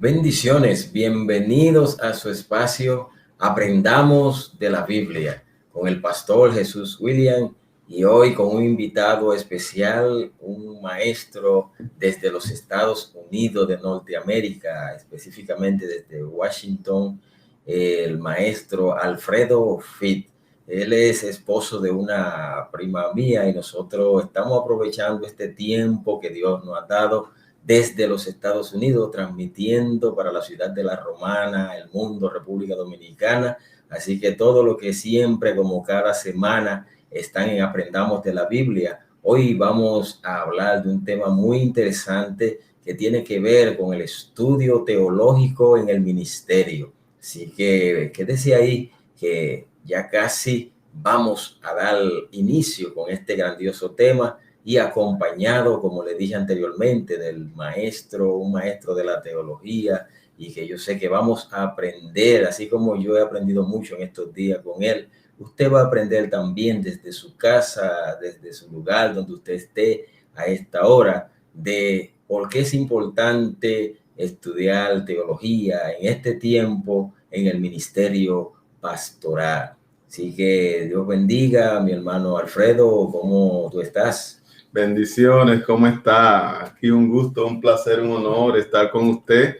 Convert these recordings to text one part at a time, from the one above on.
Bendiciones, bienvenidos a su espacio Aprendamos de la Biblia con el pastor Jesús William y hoy con un invitado especial, un maestro desde los Estados Unidos de Norteamérica, específicamente desde Washington, el maestro Alfredo Fit. Él es esposo de una prima mía y nosotros estamos aprovechando este tiempo que Dios nos ha dado desde los Estados Unidos, transmitiendo para la ciudad de La Romana, el mundo, República Dominicana. Así que todo lo que siempre, como cada semana, están en Aprendamos de la Biblia. Hoy vamos a hablar de un tema muy interesante que tiene que ver con el estudio teológico en el ministerio. Así que quédese ahí, que ya casi vamos a dar inicio con este grandioso tema, y acompañado, como le dije anteriormente, del maestro, un maestro de la teología, y que yo sé que vamos a aprender, así como yo he aprendido mucho en estos días con él. Usted va a aprender también desde su casa, desde su lugar donde usted esté a esta hora, de por qué es importante estudiar teología en este tiempo en el ministerio pastoral. Así que Dios bendiga a mi hermano Alfredo. ¿Cómo tú estás? Bendiciones, ¿cómo está? Aquí un gusto, un placer, un honor estar con usted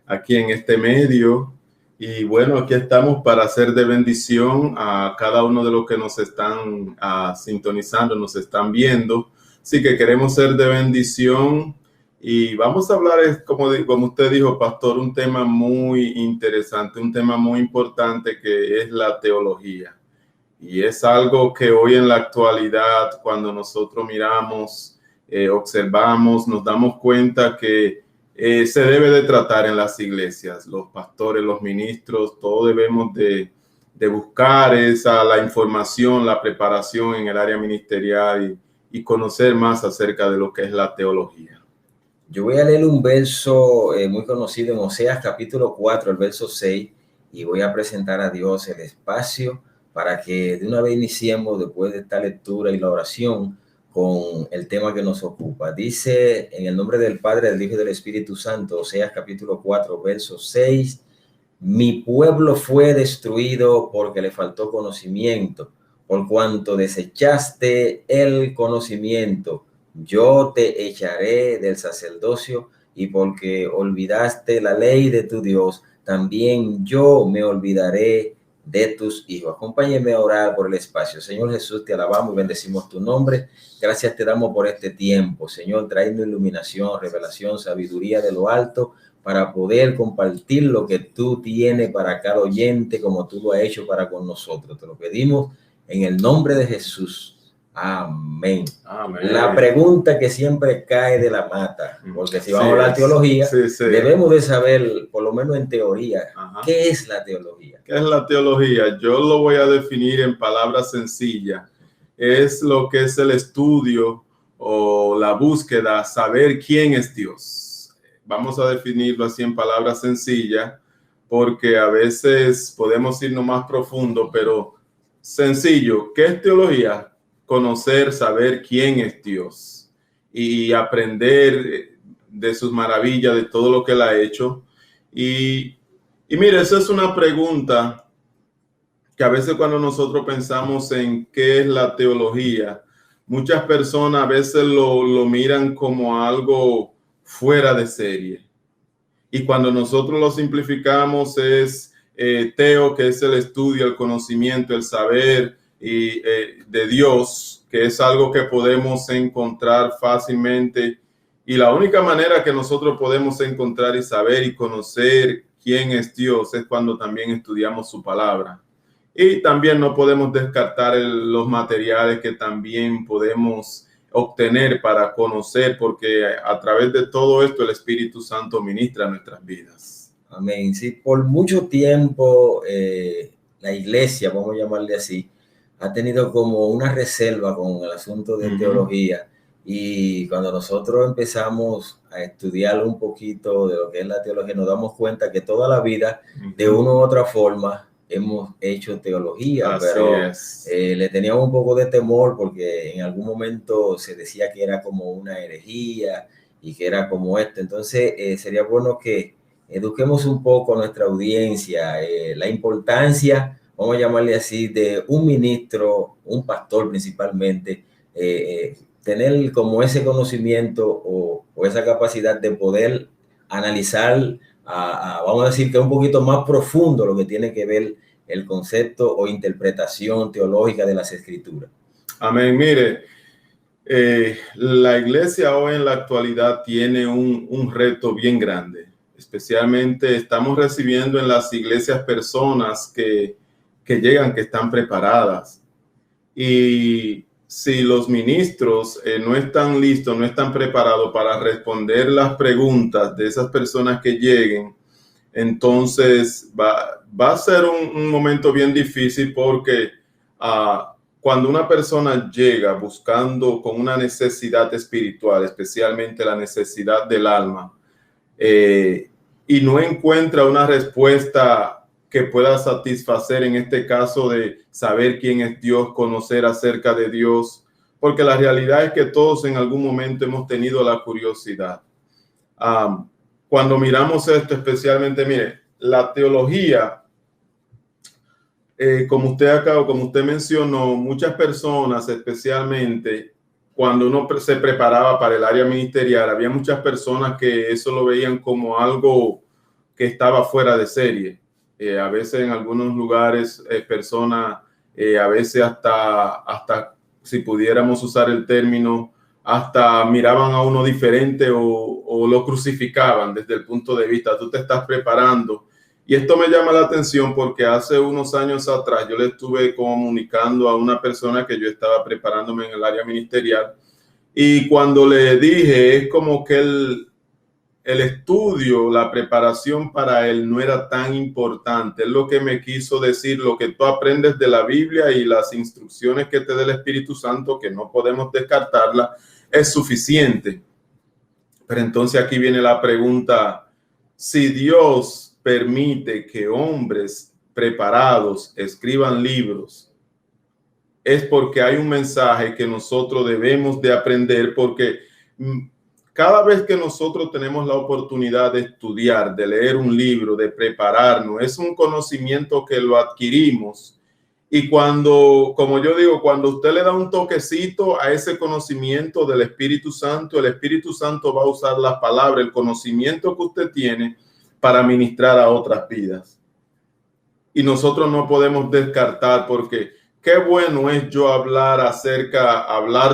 aquí en este medio. Y bueno, aquí estamos para hacer de bendición a cada uno de los que nos están sintonizando, nos están viendo. Así que queremos ser de bendición y vamos a hablar, como usted dijo, pastor, un tema muy interesante, un tema muy importante que es la teología. Y es algo que hoy en la actualidad, cuando nosotros miramos, observamos, nos damos cuenta que se debe de tratar en las iglesias. Los pastores, los ministros, todos debemos de buscar la información, la preparación en el área ministerial y conocer más acerca de lo que es la teología. Yo voy a leer un verso muy conocido en Oseas capítulo 4, el verso 6, y voy a presentar a Dios el espacio para que de una vez iniciemos después de esta lectura y la oración con el tema que nos ocupa. Dice, en el nombre del Padre, del Hijo y del Espíritu Santo, Oseas capítulo 4, verso 6, mi pueblo fue destruido porque le faltó conocimiento, por cuanto desechaste el conocimiento, yo te echaré del sacerdocio, y porque olvidaste la ley de tu Dios, también yo me olvidaré de tus hijos. Acompáñeme a orar por el espacio. Señor Jesús, te alabamos y bendecimos tu nombre. Gracias te damos por este tiempo, Señor, trayendo iluminación, revelación, sabiduría de lo alto, para poder compartir lo que tú tienes para cada oyente, como tú lo has hecho para con nosotros. Te lo pedimos en el nombre de Jesús. Amén. Amén. La pregunta que siempre cae de la mata, porque si vamos a hablar de teología, debemos de saber, por lo menos en teoría, ¿qué es la teología? ¿Qué es la teología? Yo lo voy a definir en palabras sencillas. Es lo que es el estudio o la búsqueda, saber quién es Dios. Vamos a definirlo así en palabras sencillas, porque a veces podemos irnos más profundo, pero sencillo. ¿Qué es teología? Conocer, saber quién es Dios y aprender de sus maravillas, de todo lo que Él ha hecho. Y mire, esa es una pregunta que a veces cuando nosotros pensamos en qué es la teología, muchas personas a veces lo miran como algo fuera de serie. Y cuando nosotros lo simplificamos es teo, que es el estudio, el conocimiento, el saber de Dios, que es algo que podemos encontrar fácilmente. Y la única manera que nosotros podemos encontrar y saber y conocer quién es Dios es cuando también estudiamos su palabra. Y también no podemos descartar los materiales que también podemos obtener para conocer, porque a través de todo esto el Espíritu Santo ministra nuestras vidas. Amén. Sí, por mucho tiempo la iglesia, vamos a llamarle así, ha tenido como una reserva con el asunto de teología, y cuando nosotros empezamos a estudiar un poquito de lo que es la teología, nos damos cuenta que toda la vida, de una u otra forma, hemos hecho teología. Así pero le teníamos un poco de temor porque en algún momento se decía que era como una herejía y que era como esto. Entonces sería bueno que eduquemos un poco a nuestra audiencia, la importancia, vamos a llamarle así, de un ministro, un pastor principalmente, tener como ese conocimiento o esa capacidad de poder analizar, vamos a decir que es un poquito más profundo lo que tiene que ver el concepto o interpretación teológica de las escrituras. Amén. Mire, la iglesia hoy en la actualidad tiene un reto bien grande. Especialmente estamos recibiendo en las iglesias personas que llegan, que están preparadas. Y si los ministros no están listos, no están preparados para responder las preguntas de esas personas que lleguen, entonces va a ser un momento bien difícil porque cuando una persona llega buscando con una necesidad espiritual, especialmente la necesidad del alma, y no encuentra una respuesta que pueda satisfacer, en este caso de saber quién es Dios, conocer acerca de Dios, porque la realidad es que todos en algún momento hemos tenido la curiosidad. Cuando miramos esto, especialmente, mire, la teología, como usted mencionó, muchas personas, especialmente cuando uno se preparaba para el área ministerial, había muchas personas que eso lo veían como algo que estaba fuera de serie. A veces en algunos lugares, personas, a veces hasta si pudiéramos usar el término, hasta miraban a uno diferente o lo crucificaban desde el punto de vista, tú te estás preparando. Y esto me llama la atención porque hace unos años atrás yo le estuve comunicando a una persona que yo estaba preparándome en el área ministerial, y cuando le dije, es como que el estudio, la preparación para él no era tan importante. Es lo que me quiso decir, lo que tú aprendes de la Biblia y las instrucciones que te da el Espíritu Santo, que no podemos descartarla, es suficiente. Pero entonces aquí viene la pregunta: si Dios permite que hombres preparados escriban libros, es porque hay un mensaje que nosotros debemos de aprender, porque cada vez que nosotros tenemos la oportunidad de estudiar, de leer un libro, de prepararnos, es un conocimiento que lo adquirimos. Y cuando, como yo digo, cuando usted le da un toquecito a ese conocimiento del Espíritu Santo, el Espíritu Santo va a usar las palabras, el conocimiento que usted tiene para ministrar a otras vidas. Y nosotros no podemos descartar, porque qué bueno es yo hablar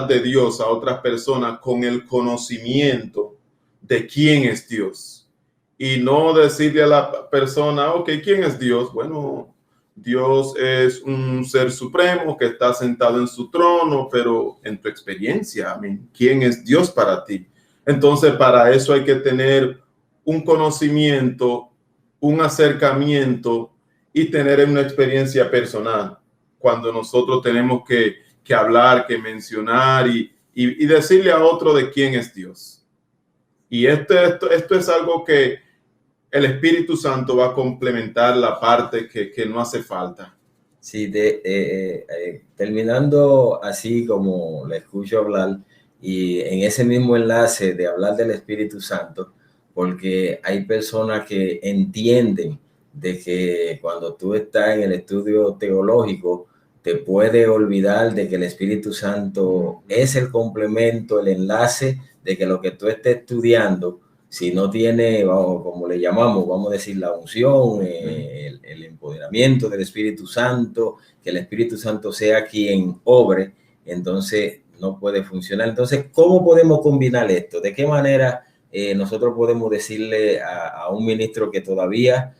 de Dios a otras personas con el conocimiento de quién es Dios. Y no decirle a la persona, ok, ¿quién es Dios? Bueno, Dios es un ser supremo que está sentado en su trono, pero en tu experiencia, ¿quién es Dios para ti? Entonces, para eso hay que tener un conocimiento, un acercamiento y tener una experiencia personal. Cuando nosotros tenemos que hablar, que mencionar y decirle a otro de quién es Dios. Y esto es algo que el Espíritu Santo va a complementar la parte que no hace falta. Sí, terminando así como le escucho hablar, y en ese mismo enlace de hablar del Espíritu Santo, porque hay personas que entienden de que cuando tú estás en el estudio teológico, te puede olvidar de que el Espíritu Santo es el complemento, el enlace de que lo que tú estés estudiando, si no tiene, como le llamamos, vamos a decir, la unción, el empoderamiento del Espíritu Santo, que el Espíritu Santo sea quien obre, entonces no puede funcionar. Entonces, ¿cómo podemos combinar esto? ¿De qué manera nosotros podemos decirle a un ministro que todavía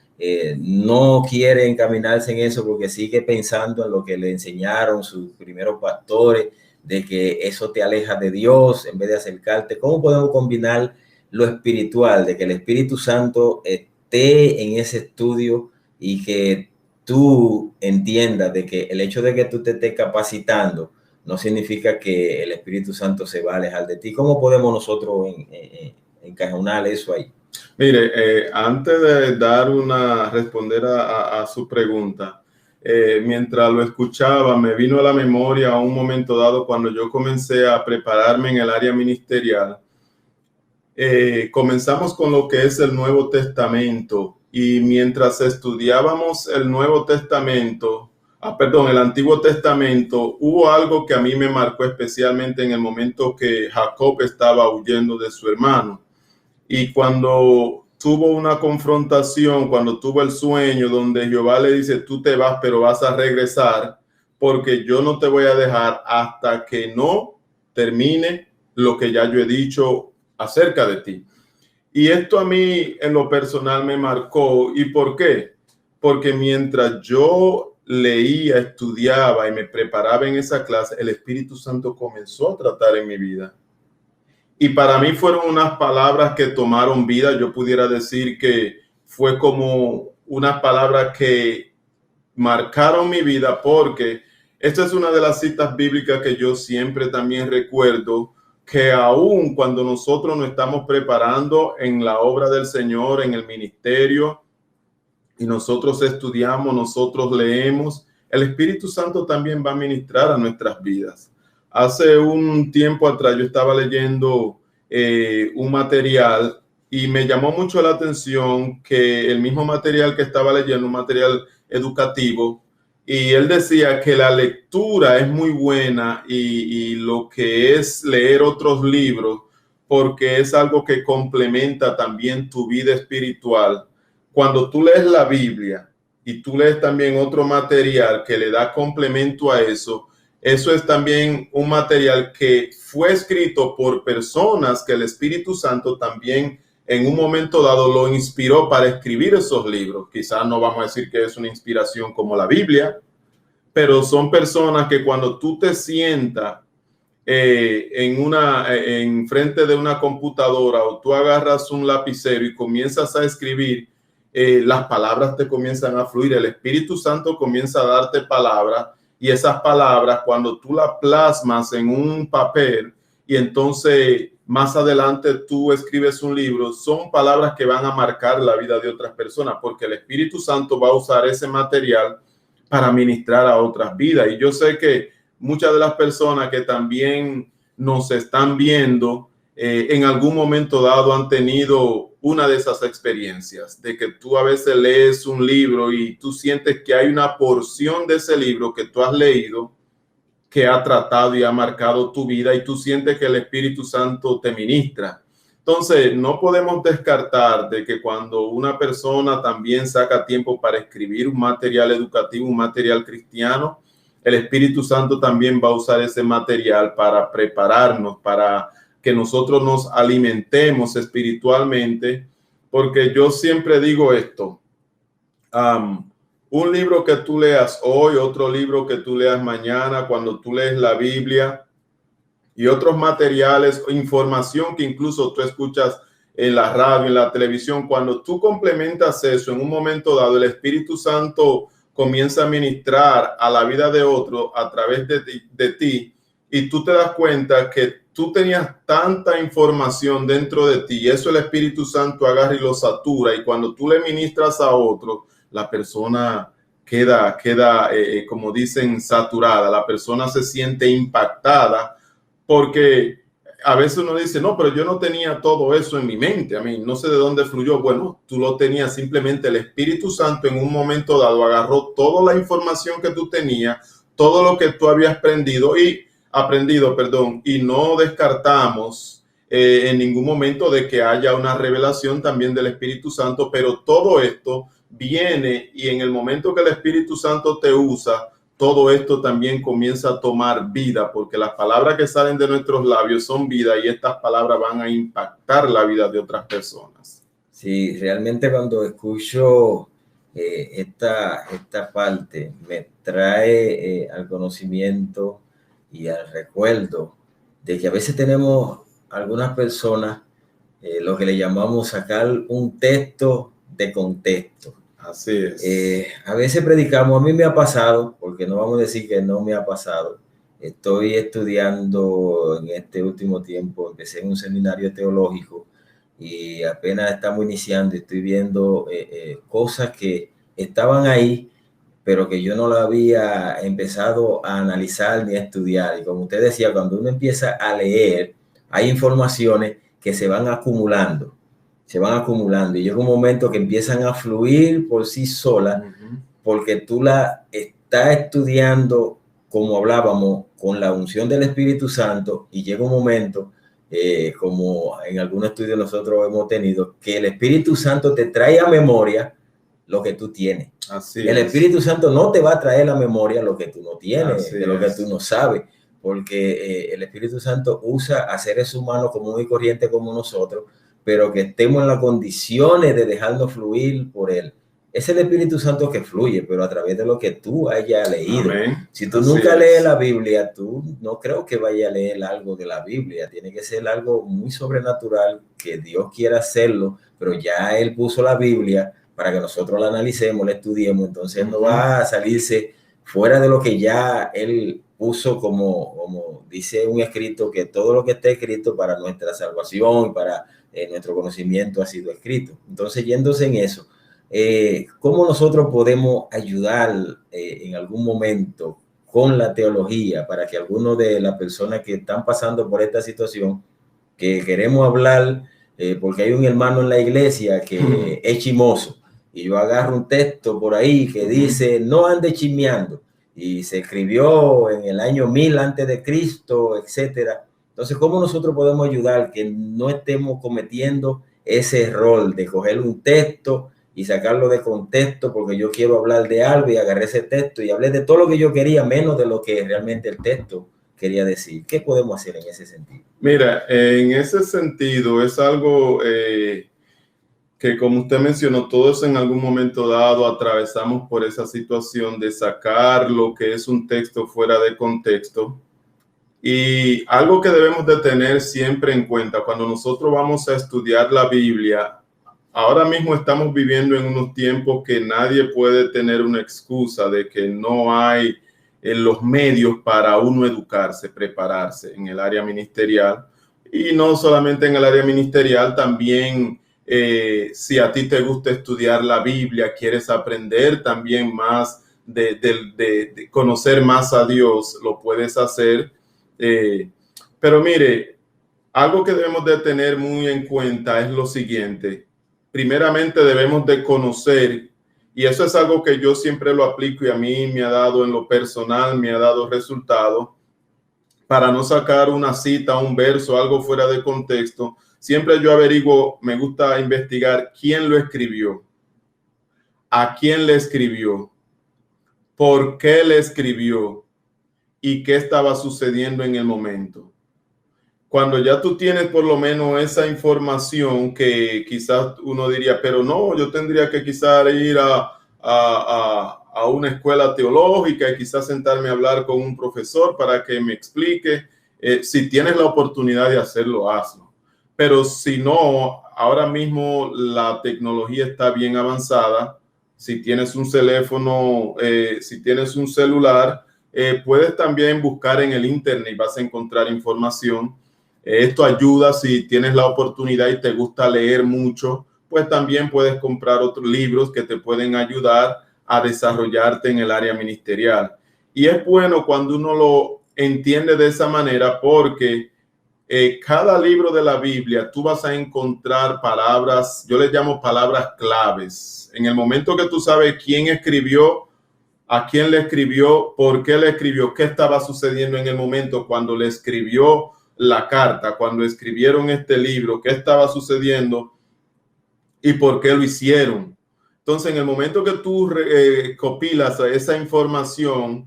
no quiere encaminarse en eso porque sigue pensando en lo que le enseñaron sus primeros pastores, de que eso te aleja de Dios en vez de acercarte? ¿Cómo podemos combinar lo espiritual, de que el Espíritu Santo esté en ese estudio y que tú entiendas de que el hecho de que tú te estés capacitando no significa que el Espíritu Santo se va a alejar de ti? ¿Cómo podemos nosotros encajonar eso ahí? Mire, antes de responder a su pregunta, mientras lo escuchaba, me vino a la memoria a un momento dado cuando yo comencé a prepararme en el área ministerial. comenzamos con lo que es el Nuevo Testamento, y mientras estudiábamos el Nuevo Testamento, el Antiguo Testamento, hubo algo que a mí me marcó especialmente en el momento que Jacob estaba huyendo de su hermano. Y cuando tuvo una confrontación, cuando tuvo el sueño donde Jehová le dice, tú te vas, pero vas a regresar, porque yo no te voy a dejar hasta que no termine lo que ya yo he dicho acerca de ti. Y esto a mí en lo personal me marcó. ¿Y por qué? Porque mientras yo leía, estudiaba y me preparaba en esa clase, el Espíritu Santo comenzó a tratar en mi vida. Y para mí fueron unas palabras que tomaron vida. Yo pudiera decir que fue como unas palabras que marcaron mi vida, porque esta es una de las citas bíblicas que yo siempre también recuerdo, que aún cuando nosotros nos estamos preparando en la obra del Señor, en el ministerio, y nosotros estudiamos, nosotros leemos, el Espíritu Santo también va a ministrar a nuestras vidas. Hace un tiempo atrás yo estaba leyendo un material y me llamó mucho la atención que el mismo material que estaba leyendo, un material educativo, y él decía que la lectura es muy buena y lo que es leer otros libros, porque es algo que complementa también tu vida espiritual. Cuando tú lees la Biblia y tú lees también otro material que le da complemento a eso, eso es también un material que fue escrito por personas que el Espíritu Santo también en un momento dado lo inspiró para escribir esos libros. Quizás no vamos a decir que es una inspiración como la Biblia, pero son personas que cuando tú te sientas en frente de una computadora o tú agarras un lapicero y comienzas a escribir, las palabras te comienzan a fluir, el Espíritu Santo comienza a darte palabras, y esas palabras cuando tú las plasmas en un papel y entonces más adelante tú escribes un libro, son palabras que van a marcar la vida de otras personas, porque el Espíritu Santo va a usar ese material para ministrar a otras vidas. Y yo sé que muchas de las personas que también nos están viendo en algún momento dado han tenido una de esas experiencias, de que tú a veces lees un libro y tú sientes que hay una porción de ese libro que tú has leído que ha tratado y ha marcado tu vida, y tú sientes que el Espíritu Santo te ministra. Entonces, no podemos descartar de que cuando una persona también saca tiempo para escribir un material educativo, un material cristiano, el Espíritu Santo también va a usar ese material para prepararnos, para que nosotros nos alimentemos espiritualmente, porque yo siempre digo esto, un libro que tú leas hoy, otro libro que tú leas mañana, cuando tú lees la Biblia y otros materiales, información que incluso tú escuchas en la radio, en la televisión, cuando tú complementas eso, en un momento dado, el Espíritu Santo comienza a ministrar a la vida de otro a través de ti, y tú te das cuenta que tú tenías tanta información dentro de ti, y eso el Espíritu Santo agarra y lo satura, y cuando tú le ministras a otro, la persona queda como dicen, saturada, la persona se siente impactada, porque a veces uno dice, no, pero yo no tenía todo eso en mi mente, a mí no sé de dónde fluyó. Bueno, tú lo tenías, simplemente el Espíritu Santo en un momento dado agarró toda la información que tú tenías, todo lo que tú habías aprendido, y no descartamos en ningún momento de que haya una revelación también del Espíritu Santo, pero todo esto viene, y en el momento que el Espíritu Santo te usa, todo esto también comienza a tomar vida, porque las palabras que salen de nuestros labios son vida, y estas palabras van a impactar la vida de otras personas. Sí, realmente cuando escucho esta parte me trae al conocimiento y al recuerdo de que a veces tenemos algunas personas lo que le llamamos sacar un texto de contexto. Así es. A veces predicamos, a mí me ha pasado, porque no vamos a decir que no me ha pasado. Estoy estudiando en este último tiempo, empecé en un seminario teológico y apenas estamos iniciando, estoy viendo cosas que estaban ahí, pero que yo no lo había empezado a analizar ni a estudiar. Y como usted decía, cuando uno empieza a leer, hay informaciones que se van acumulando y llega un momento que empiezan a fluir por sí solas, porque tú la estás estudiando, como hablábamos, con la unción del Espíritu Santo, y llega un momento, como en algunos estudios nosotros hemos tenido, que el Espíritu Santo te trae a memoria lo que tú tienes. El Espíritu Santo no te va a traer a la memoria lo que tú no tienes, de lo que tú no sabes, porque el Espíritu Santo usa a seres humanos común y corriente como nosotros, pero que estemos en las condiciones de dejarnos fluir por él. Es el Espíritu Santo que fluye, pero a través de lo que tú hayas leído. Amén. Si tú nunca lees la Biblia, tú no creo que vaya a leer algo de la Biblia. Tiene que ser algo muy sobrenatural, que Dios quiera hacerlo, pero ya Él puso la Biblia para que nosotros la analicemos, la estudiemos. Entonces no va a salirse fuera de lo que ya Él puso, como dice un escrito, que todo lo que está escrito para nuestra salvación, para nuestro conocimiento ha sido escrito. Entonces, yéndose en eso, ¿cómo nosotros podemos ayudar en algún momento con la teología para que algunos de las personas que están pasando por esta situación, que queremos hablar, porque hay un hermano en la iglesia que es chismoso, y yo agarro un texto por ahí que dice, no ande chismeando, y se escribió en el año 1000 antes de Cristo, etcétera? Entonces, ¿cómo nosotros podemos ayudar que no estemos cometiendo ese error de coger un texto y sacarlo de contexto porque yo quiero hablar de algo y agarré ese texto y hablé de todo lo que yo quería, menos de lo que realmente el texto quería decir? ¿Qué podemos hacer en ese sentido? Mira, en ese sentido es algo que, como usted mencionó, todos en algún momento dado atravesamos por esa situación de sacar lo que es un texto fuera de contexto. Y algo que debemos de tener siempre en cuenta cuando nosotros vamos a estudiar la Biblia, ahora mismo estamos viviendo en unos tiempos que nadie puede tener una excusa de que no hay los medios para uno educarse, prepararse en el área ministerial. Y no solamente en el área ministerial, también si a ti te gusta estudiar la Biblia, quieres aprender también más de conocer más a Dios, lo puedes hacer. Pero mire, algo que debemos de tener muy en cuenta es lo siguiente. Primeramente debemos de conocer, y eso es algo que yo siempre lo aplico y a mí me ha dado en lo personal, me ha dado resultado, para no sacar una cita, un verso, algo fuera de contexto. Siempre yo averiguo, me gusta investigar quién lo escribió, a quién le escribió, por qué le escribió y qué estaba sucediendo en el momento. Cuando ya tú tienes por lo menos esa información, que quizás uno diría, pero no, yo tendría que quizás ir a una escuela teológica y quizás sentarme a hablar con un profesor para que me explique. Si tienes la oportunidad de hacerlo, hazlo. Pero si no, ahora mismo la tecnología está bien avanzada. Si tienes un teléfono, si tienes un celular, puedes también buscar en el internet y vas a encontrar información. Esto ayuda si tienes la oportunidad y te gusta leer mucho, pues también puedes comprar otros libros que te pueden ayudar a desarrollarte en el área ministerial. Y es bueno cuando uno lo entiende de esa manera, porque cada libro de la Biblia tú vas a encontrar palabras, yo les llamo palabras claves. En el momento que tú sabes quién escribió, a quién le escribió, por qué le escribió, qué estaba sucediendo en el momento cuando le escribió la carta, cuando escribieron este libro, qué estaba sucediendo y por qué lo hicieron. Entonces, en el momento que tú recopilas esa información,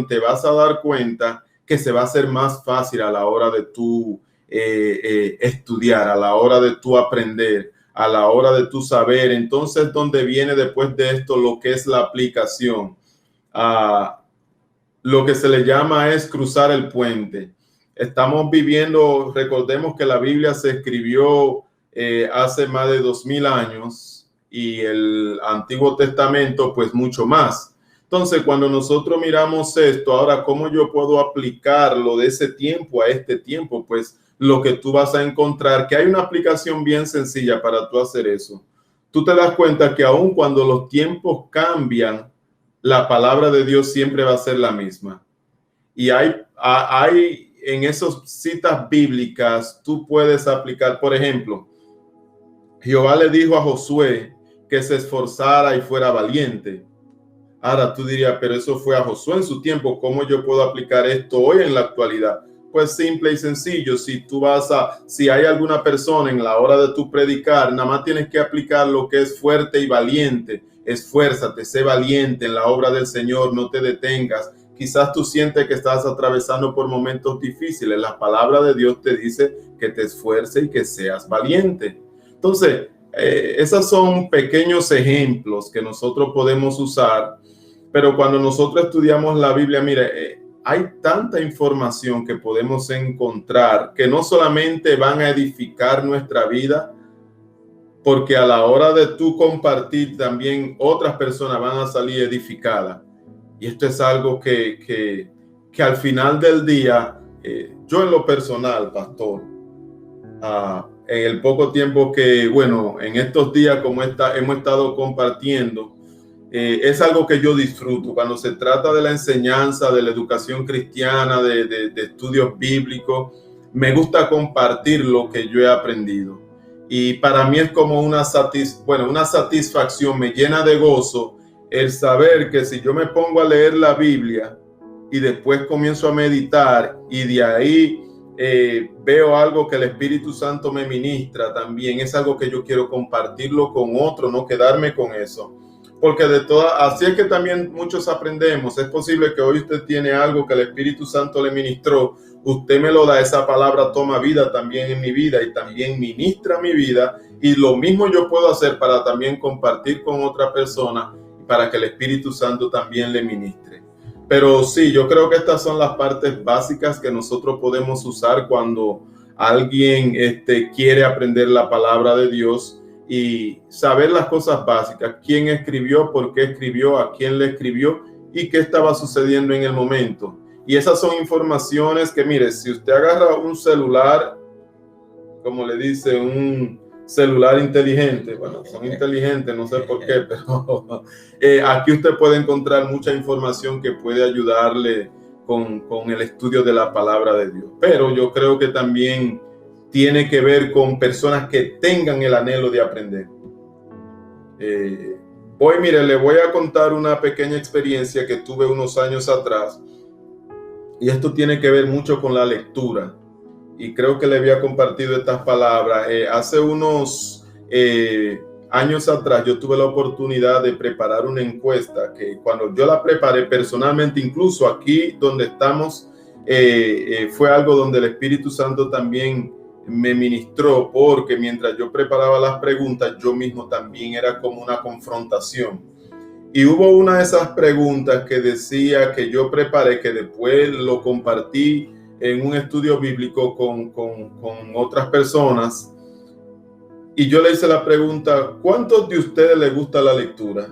te vas a dar cuenta que se va a hacer más fácil a la hora de tú estudiar, a la hora de tú aprender, a la hora de tú saber. Entonces, ¿dónde viene después de esto lo que es la aplicación? Lo que se le llama es cruzar el puente. Estamos viviendo, recordemos que la Biblia se escribió hace más de 2000 años y el Antiguo Testamento pues mucho más. Entonces, cuando nosotros miramos esto, ahora, ¿cómo yo puedo aplicarlo de ese tiempo a este tiempo? Pues lo que tú vas a encontrar, que hay una aplicación bien sencilla para tú hacer eso. Tú te das cuenta que aun cuando los tiempos cambian, la palabra de Dios siempre va a ser la misma. Y hay en esas citas bíblicas tú puedes aplicar. Por ejemplo, Jehová le dijo a Josué que se esforzara y fuera valiente. Ahora tú dirías, pero eso fue a Josué en su tiempo, ¿cómo yo puedo aplicar esto hoy en la actualidad? Pues simple y sencillo, si hay alguna persona en la hora de tu predicar, nada más tienes que aplicar lo que es fuerte y valiente. Esfuérzate, sé valiente en la obra del Señor, no te detengas. Quizás tú sientes que estás atravesando por momentos difíciles. La palabra de Dios te dice que te esfuerces y que seas valiente. Entonces, esos son pequeños ejemplos que nosotros podemos usar, pero cuando nosotros estudiamos la Biblia, mire, hay tanta información que podemos encontrar que no solamente van a edificar nuestra vida, porque a la hora de tú compartir también otras personas van a salir edificadas. Y esto es algo que al final del día, yo en lo personal, pastor, en el poco tiempo que, bueno, en estos días como hemos estado compartiendo, es algo que yo disfruto. Cuando se trata de la enseñanza, de la educación cristiana, de estudios bíblicos, me gusta compartir lo que yo he aprendido. Y para mí es como una satisfacción, me llena de gozo el saber que si yo me pongo a leer la Biblia y después comienzo a meditar y de ahí veo algo que el Espíritu Santo me ministra también, es algo que yo quiero compartirlo con otro, no quedarme con eso. Porque así es que también muchos aprendemos. Es posible que hoy usted tiene algo que el Espíritu Santo le ministró, usted me lo da, esa palabra toma vida también en mi vida y también ministra mi vida, y lo mismo yo puedo hacer para también compartir con otra persona para que el Espíritu Santo también le ministre. Pero sí, yo creo que estas son las partes básicas que nosotros podemos usar cuando alguien quiere aprender la palabra de Dios y saber las cosas básicas: quién escribió, por qué escribió, a quién le escribió y qué estaba sucediendo en el momento. Y esas son informaciones que, mire, si usted agarra un celular, como le dice, un celular inteligente, bueno, son inteligentes, no sé por qué, pero aquí usted puede encontrar mucha información que puede ayudarle con el estudio de la palabra de Dios. Pero yo creo que también tiene que ver con personas que tengan el anhelo de aprender. Le voy a contar una pequeña experiencia que tuve unos años atrás, y esto tiene que ver mucho con la lectura, y creo que le había compartido estas palabras. Hace unos años atrás yo tuve la oportunidad de preparar una encuesta que cuando yo la preparé personalmente, incluso aquí donde estamos, fue algo donde el Espíritu Santo también me ministró, porque mientras yo preparaba las preguntas, yo mismo también era como una confrontación. Y hubo una de esas preguntas que decía, que yo preparé, que después lo compartí en un estudio bíblico con otras personas. Y yo le hice la pregunta: ¿cuántos de ustedes les gusta la lectura?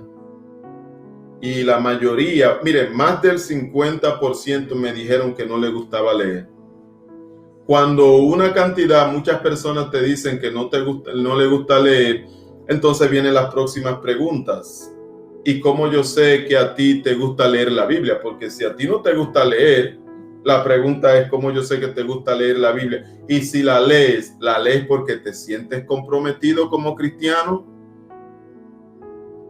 Y la mayoría, miren, más del 50% me dijeron que no les gustaba leer. Cuando muchas personas te dicen que no les gusta leer, entonces vienen las próximas preguntas. ¿Y cómo yo sé que a ti te gusta leer la Biblia? Porque si a ti no te gusta leer, la pregunta es: ¿cómo yo sé que te gusta leer la Biblia? Y si la lees porque te sientes comprometido como cristiano.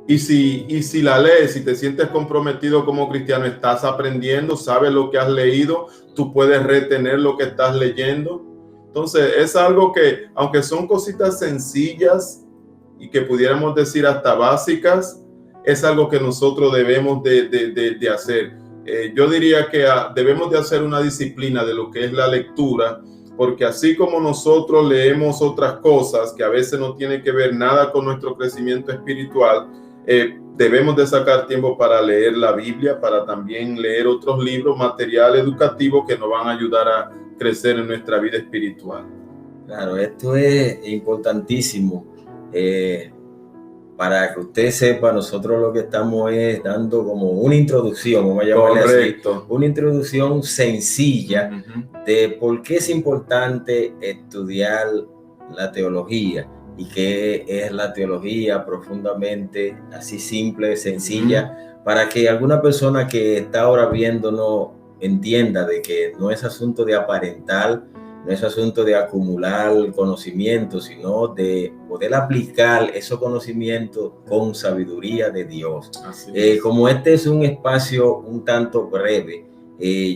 Y si la lees y te sientes comprometido como cristiano, estás aprendiendo, sabes lo que has leído, tú puedes retener lo que estás leyendo. Entonces es algo que, aunque son cositas sencillas y que pudiéramos decir hasta básicas, es algo que nosotros debemos de hacer. Yo diría que debemos de hacer una disciplina de lo que es la lectura, porque así como nosotros leemos otras cosas que a veces no tienen que ver nada con nuestro crecimiento espiritual, debemos de sacar tiempo para leer la Biblia, para también leer otros libros, material educativo que nos van a ayudar a crecer en nuestra vida espiritual. Claro, esto es importantísimo. Para que usted sepa, nosotros lo que estamos es dando como una introducción, vamos a llamarle así, una introducción sencilla de por qué es importante estudiar la teología y qué es la teología profundamente, así simple, sencilla, para que alguna persona que está ahora viéndonos entienda de que no es asunto de aparentar, no es asunto de acumular conocimiento, sino de poder aplicar esos conocimientos con sabiduría de Dios. Como este es un espacio un tanto breve,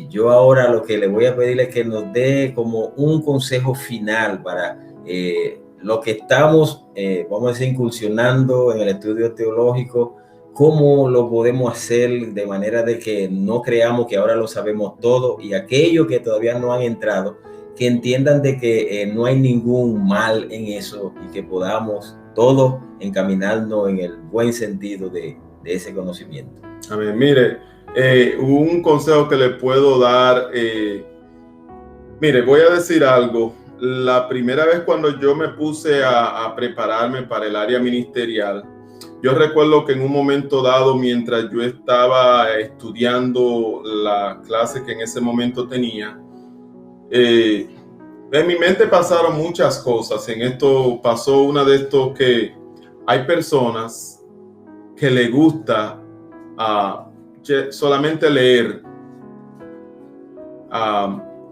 yo ahora lo que le voy a pedir es que nos dé como un consejo final para lo que estamos, vamos a decir, incursionando en el estudio teológico. ¿Cómo lo podemos hacer de manera de que no creamos que ahora lo sabemos todo, y aquellos que todavía no han entrado, que entiendan de que no hay ningún mal en eso y que podamos todos encaminarnos en el buen sentido de ese conocimiento? Amén. Mire, un consejo que le puedo dar, mire, voy a decir algo. La primera vez cuando yo me puse a prepararme para el área ministerial, yo recuerdo que en un momento dado, mientras yo estaba estudiando la clase que en ese momento tenía, en mi mente pasaron muchas cosas. En esto pasó una de estos que hay personas que les gusta solamente leer.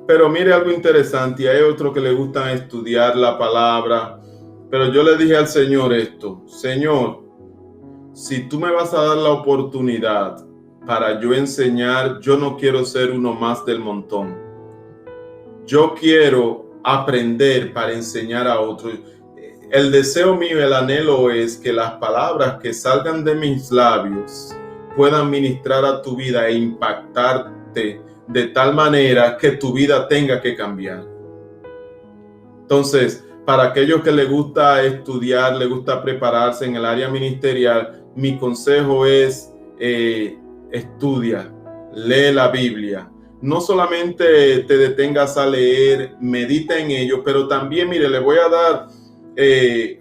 Pero mire algo interesante, y hay otros que les gusta estudiar la palabra. Pero yo le dije al Señor esto: Señor, si tú me vas a dar la oportunidad para yo enseñar, yo no quiero ser uno más del montón. Yo quiero aprender para enseñar a otros. El deseo mío, el anhelo es que las palabras que salgan de mis labios puedan ministrar a tu vida e impactarte de tal manera que tu vida tenga que cambiar. Entonces, para aquellos que les gusta estudiar, les gusta prepararse en el área ministerial, mi consejo es estudia, lee la Biblia. No solamente te detengas a leer, medita en ello, pero también, mire, le voy a dar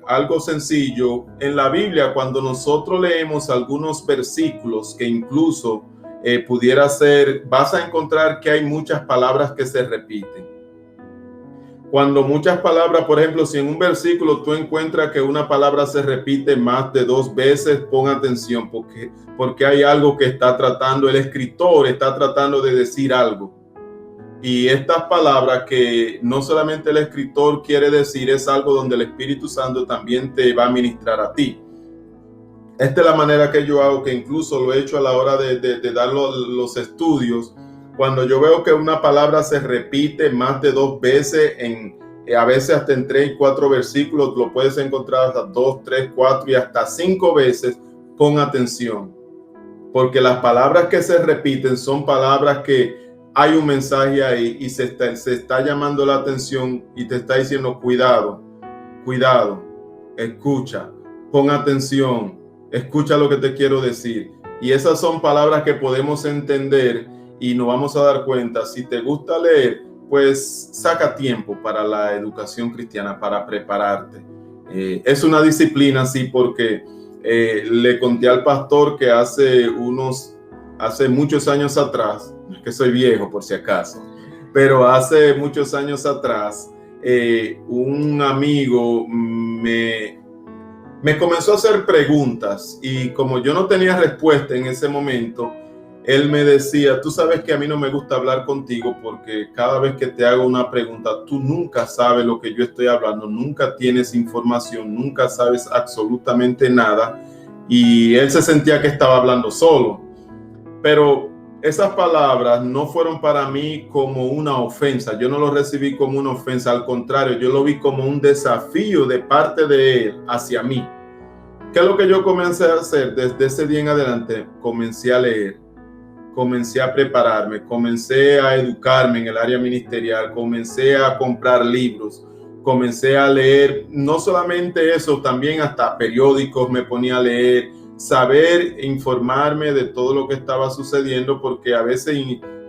algo sencillo. En la Biblia, cuando nosotros leemos algunos versículos que incluso pudiera ser, vas a encontrar que hay muchas palabras que se repiten. Cuando muchas palabras, por ejemplo, si en un versículo tú encuentras que una palabra se repite más de 2 veces, pon atención, porque hay algo que está tratando, el escritor está tratando de decir algo. Y estas palabras que no solamente el escritor quiere decir, es algo donde el Espíritu Santo también te va a ministrar a ti. Esta es la manera que yo hago, que incluso lo he hecho a la hora de dar los estudios. Cuando yo veo que una palabra se repite más de 2 veces, a veces hasta en 3 y 4 versículos, lo puedes encontrar hasta 2, 3, 4 y hasta 5 veces, pon atención. Porque las palabras que se repiten son palabras que hay un mensaje ahí y se está llamando la atención y te está diciendo: cuidado, escucha, pon atención, escucha lo que te quiero decir. Y esas son palabras que podemos entender y nos vamos a dar cuenta. Si te gusta leer, pues saca tiempo para la educación cristiana, para prepararte. Es una disciplina, sí, porque le conté al pastor que hace muchos años atrás, no es que soy viejo por si acaso, pero hace muchos años atrás, un amigo me comenzó a hacer preguntas, y como yo no tenía respuesta en ese momento, él me decía: tú sabes que a mí no me gusta hablar contigo porque cada vez que te hago una pregunta, tú nunca sabes lo que yo estoy hablando, nunca tienes información, nunca sabes absolutamente nada. Y él se sentía que estaba hablando solo. Pero esas palabras no fueron para mí como una ofensa. Yo no lo recibí como una ofensa. Al contrario, yo lo vi como un desafío de parte de él hacia mí. ¿Qué es lo que yo comencé a hacer? Desde ese día en adelante, comencé a leer, comencé a prepararme, comencé a educarme en el área ministerial, comencé a comprar libros, comencé a leer. No solamente eso, también hasta periódicos me ponía a leer, saber informarme de todo lo que estaba sucediendo, porque a veces,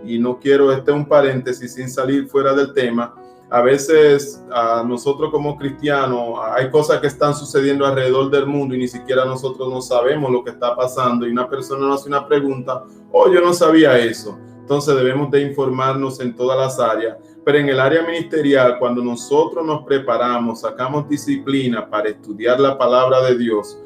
y no quiero, este es un paréntesis sin salir fuera del tema, a veces a nosotros como cristianos hay cosas que están sucediendo alrededor del mundo y ni siquiera nosotros no sabemos lo que está pasando, y una persona nos hace una pregunta: oh, yo no sabía eso. Entonces debemos de informarnos en todas las áreas, pero en el área ministerial, cuando nosotros nos preparamos, sacamos disciplina para estudiar la palabra de Dios,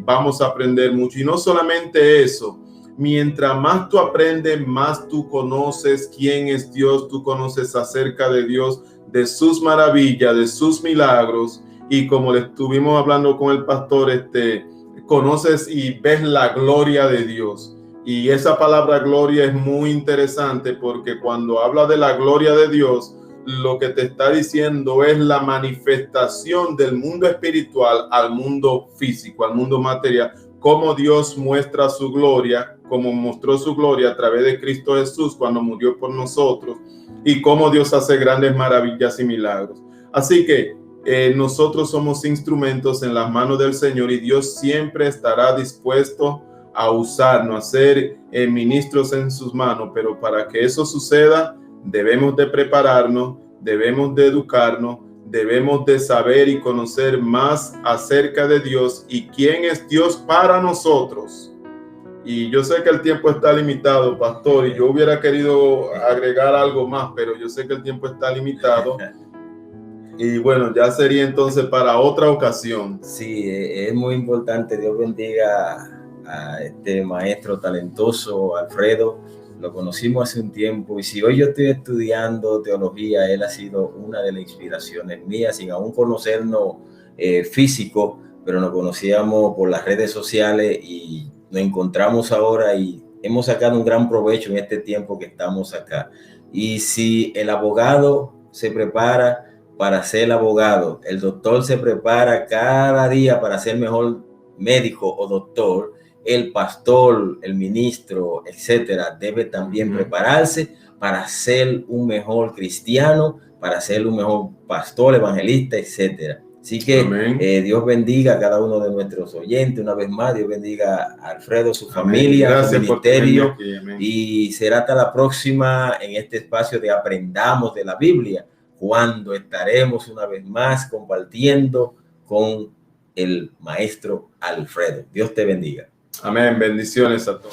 vamos a aprender mucho. Y no solamente eso, Mientras más tú aprendes, más tú conoces quién es Dios, tú conoces acerca de Dios, de sus maravillas, de sus milagros, y como le estuvimos hablando con el pastor, conoces y ves la gloria de Dios. Y esa palabra gloria es muy interesante porque cuando habla de la gloria de Dios, lo que te está diciendo es la manifestación del mundo espiritual al mundo físico, al mundo material. Cómo Dios muestra su gloria, como mostró su gloria a través de Cristo Jesús cuando murió por nosotros, y cómo Dios hace grandes maravillas y milagros. Así que nosotros somos instrumentos en las manos del Señor y Dios siempre estará dispuesto a usarnos, a ser ministros en sus manos, pero para que eso suceda debemos de prepararnos, debemos de educarnos, debemos de saber y conocer más acerca de Dios y quién es Dios para nosotros. Y yo sé que el tiempo está limitado, pastor, y yo hubiera querido agregar algo más, pero yo sé que el tiempo está limitado. Y bueno, ya sería entonces para otra ocasión. Sí, es muy importante. Dios bendiga a este maestro talentoso, Alfredo. Lo conocimos hace un tiempo y si hoy yo estoy estudiando teología, él ha sido una de las inspiraciones mías, sin aún conocernos físico, pero nos conocíamos por las redes sociales y nos encontramos ahora y hemos sacado un gran provecho en este tiempo que estamos acá. Y si el abogado se prepara para ser abogado, el doctor se prepara cada día para ser mejor médico o doctor, el pastor, el ministro, etcétera, debe también prepararse para ser un mejor cristiano, para ser un mejor pastor, evangelista, etcétera. Así que Dios bendiga a cada uno de nuestros oyentes. Una vez más, Dios bendiga a Alfredo, su familia, su ministerio. Y será hasta la próxima en este espacio de Aprendamos de la Biblia, cuando estaremos una vez más compartiendo con el maestro Alfredo. Dios te bendiga. Amén. Bendiciones a todos.